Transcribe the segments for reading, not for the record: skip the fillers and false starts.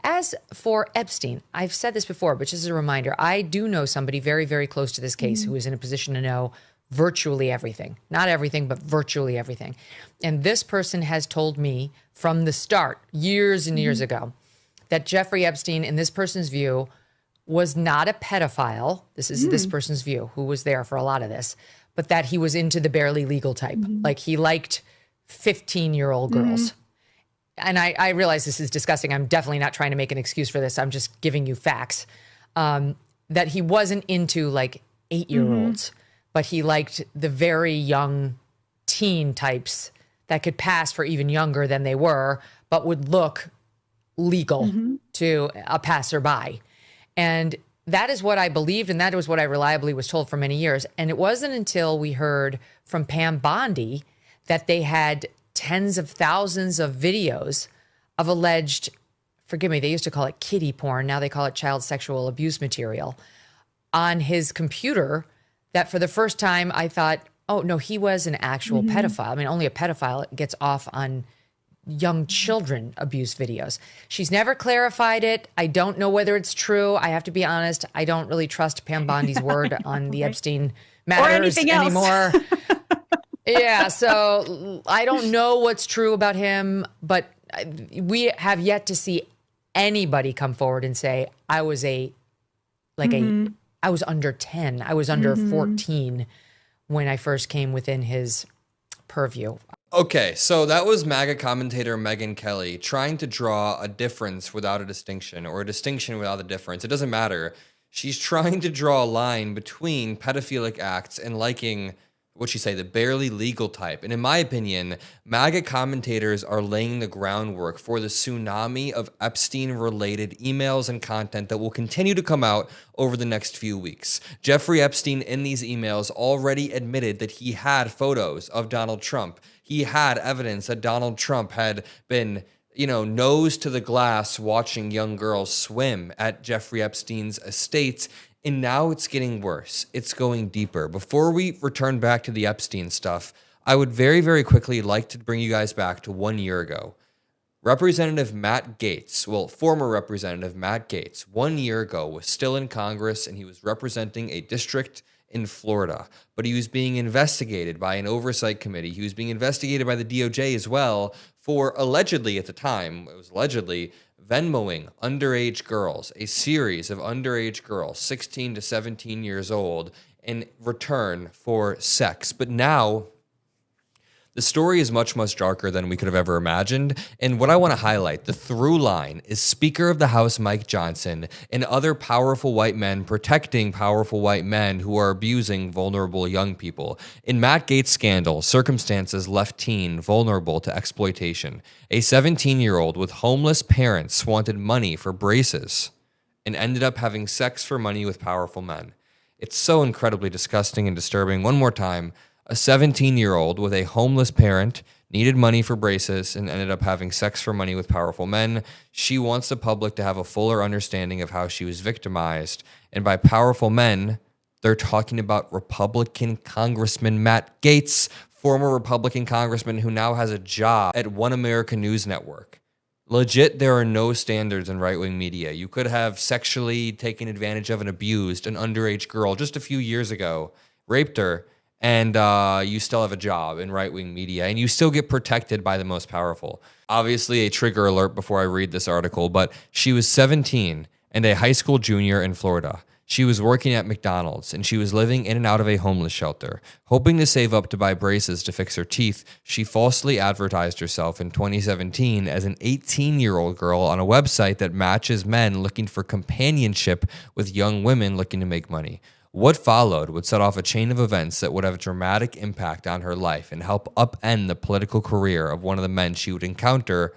As for Epstein, I've said this before, but just as a reminder, I do know somebody very, very close to this case who is in a position to know virtually everything. Not everything, but virtually everything. And this person has told me from the start, years and years ago, that Jeffrey Epstein, in this person's view, was not a pedophile. This is this person's view, who was there for a lot of this, but that he was into the barely legal type. Like he liked 15-year-old girls. And I realize this is disgusting. I'm definitely not trying to make an excuse for this. I'm just giving you facts. That he wasn't into like 8-year-olds, but he liked the very young teen types that could pass for even younger than they were, but would look legal to a passerby. And that is what I believed, and that was what I reliably was told for many years. And it wasn't until we heard from Pam Bondi that they had tens of thousands of videos of alleged, forgive me, they used to call it kiddie porn. Now they call it child sexual abuse material on his computer, that for the first time I thought, oh no, he was an actual pedophile. I mean, only a pedophile gets off on young children abuse videos. She's never clarified it. I don't know whether it's true. I have to be honest. I don't really trust Pam Bondi's word on the Epstein matters anymore. Yeah, so I don't know what's true about him, but we have yet to see anybody come forward and say, I was I was under 10, I was under 14 when I first came within his purview. Okay, so that was MAGA commentator Megyn Kelly trying to draw a difference without a distinction, or a distinction without a difference. It doesn't matter. She's trying to draw a line between pedophilic acts and liking, what'd she say, the barely legal type. And in my opinion, MAGA commentators are laying the groundwork for the tsunami of Epstein-related emails and content that will continue to come out over the next few weeks. Jeffrey Epstein, in these emails, already admitted that he had photos of Donald Trump. He had evidence that Donald Trump had been, nose to the glass watching young girls swim at Jeffrey Epstein's estate. And now it's getting worse. It's going deeper. Before we return back to the Epstein stuff, I would very, very quickly like to bring you guys back to 1 year ago. Representative Matt Gaetz, former Representative Matt Gaetz, 1 year ago was still in Congress, and he was representing a district in Florida, but he was being investigated by an oversight committee. He was being investigated by the DOJ as well for allegedly, at the time, it was allegedly Venmoing underage girls, a series of underage girls, 16 to 17 years old, in return for sex. But now, the story is much, much darker than we could have ever imagined. And what I want to highlight, the through line, is Speaker of the House Mike Johnson and other powerful white men protecting powerful white men who are abusing vulnerable young people. In Matt Gaetz' scandal, circumstances left teen vulnerable to exploitation. A 17-year-old with homeless parents wanted money for braces and ended up having sex for money with powerful men. It's so incredibly disgusting and disturbing. One more time. A 17-year-old with a homeless parent needed money for braces and ended up having sex for money with powerful men. She wants the public to have a fuller understanding of how she was victimized. And by powerful men, they're talking about Republican Congressman Matt Gaetz, former Republican congressman who now has a job at One America News Network. Legit, there are no standards in right-wing media. You could have sexually taken advantage of and abused an underage girl just a few years ago, raped her, and you still have a job in right-wing media, and you still get protected by the most powerful. Obviously, a trigger alert before I read this article, but she was 17 and a high school junior in Florida. She was working at McDonald's, and she was living in and out of a homeless shelter. Hoping to save up to buy braces to fix her teeth, she falsely advertised herself in 2017 as an 18-year-old girl on a website that matches men looking for companionship with young women looking to make money. What followed would set off a chain of events that would have a dramatic impact on her life and help upend the political career of one of the men she would encounter,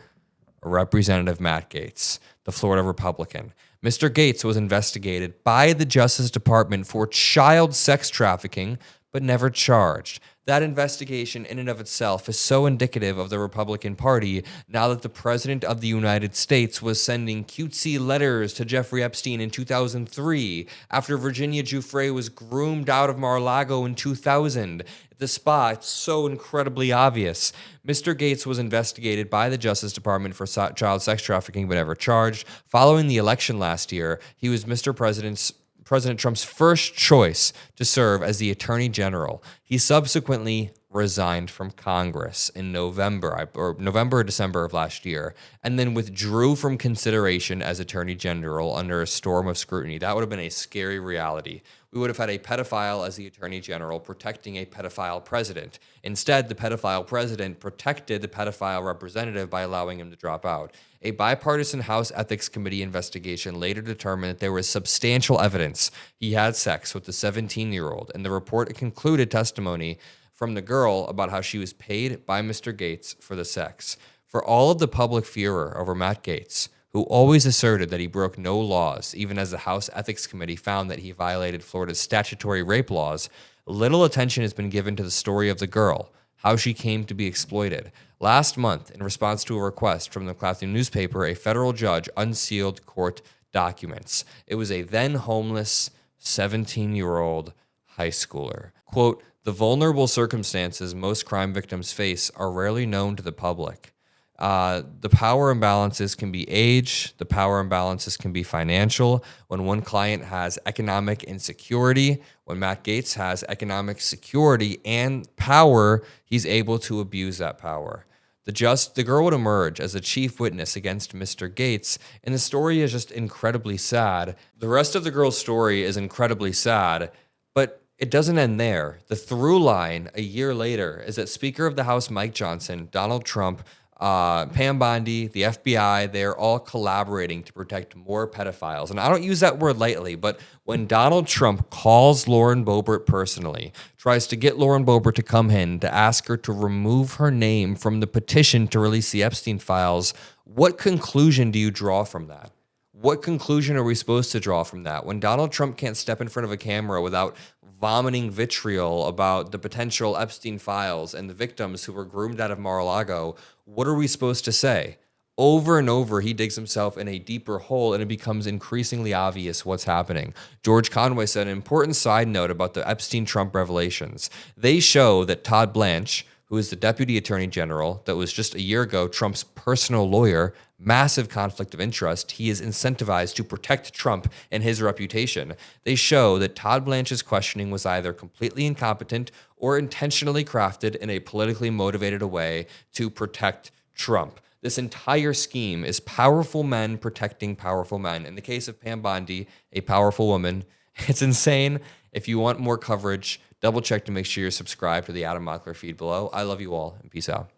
Representative Matt Gaetz, the Florida Republican. Mr. Gaetz was investigated by the Justice Department for child sex trafficking, but never charged. That investigation in and of itself is so indicative of the Republican Party now that the President of the United States was sending cutesy letters to Jeffrey Epstein in 2003 after Virginia Giuffre was groomed out of Mar-a-Lago in 2000. The spot, so incredibly obvious. Mr. Gaetz was investigated by the Justice Department for child sex trafficking but never charged. Following the election last year, he was President Trump's first choice to serve as the Attorney General. He subsequently resigned from Congress in November or December of last year, and then withdrew from consideration as Attorney General under a storm of scrutiny. That would have been a scary reality. We would have had a pedophile as the Attorney General protecting a pedophile president. Instead, the pedophile president protected the pedophile representative by allowing him to drop out. A bipartisan House Ethics Committee investigation later determined that there was substantial evidence he had sex with the 17-year-old, and the report concluded testimony from the girl about how she was paid by Mr. Gaetz for the sex. For all of the public furor over Matt Gaetz, who always asserted that he broke no laws, even as the House Ethics Committee found that he violated Florida's statutory rape laws, little attention has been given to the story of the girl, how she came to be exploited. Last month, in response to a request from the Claflin newspaper, a federal judge unsealed court documents. It was a then homeless 17-year-old high schooler. Quote, "The vulnerable circumstances most crime victims face are rarely known to the public. The power imbalances can be age. The power imbalances can be financial. When one client has economic insecurity, when Matt Gaetz has economic security and power, he's able to abuse that power. The girl would emerge as a chief witness against Mr. Gaetz, and the story is just incredibly sad. The rest of the girl's story is incredibly sad, but it doesn't end there. The through line a year later is that Speaker of the House Mike Johnson, Donald Trump, Pam Bondi, the FBI, they're all collaborating to protect more pedophiles. And I don't use that word lightly, but when Donald Trump calls Lauren Boebert personally, tries to get Lauren Boebert to come in to ask her to remove her name from the petition to release the Epstein files, what conclusion do you draw from that? What conclusion are we supposed to draw from that? When Donald Trump can't step in front of a camera without vomiting vitriol about the potential Epstein files and the victims who were groomed out of Mar-a-Lago, what are we supposed to say? Over and over, he digs himself in a deeper hole, and it becomes increasingly obvious what's happening. George Conway said an important side note about the Epstein-Trump revelations. They show that Todd Blanche, who is the Deputy Attorney General, that was just a year ago Trump's personal lawyer, massive conflict of interest. He is incentivized to protect Trump and his reputation. They show that Todd Blanche's questioning was either completely incompetent or intentionally crafted in a politically motivated way to protect Trump. This entire scheme is powerful men protecting powerful men. In the case of Pam Bondi, a powerful woman, it's insane. If you want more coverage, double check to make sure you're subscribed to the Adam Mockler feed below. I love you all, and peace out.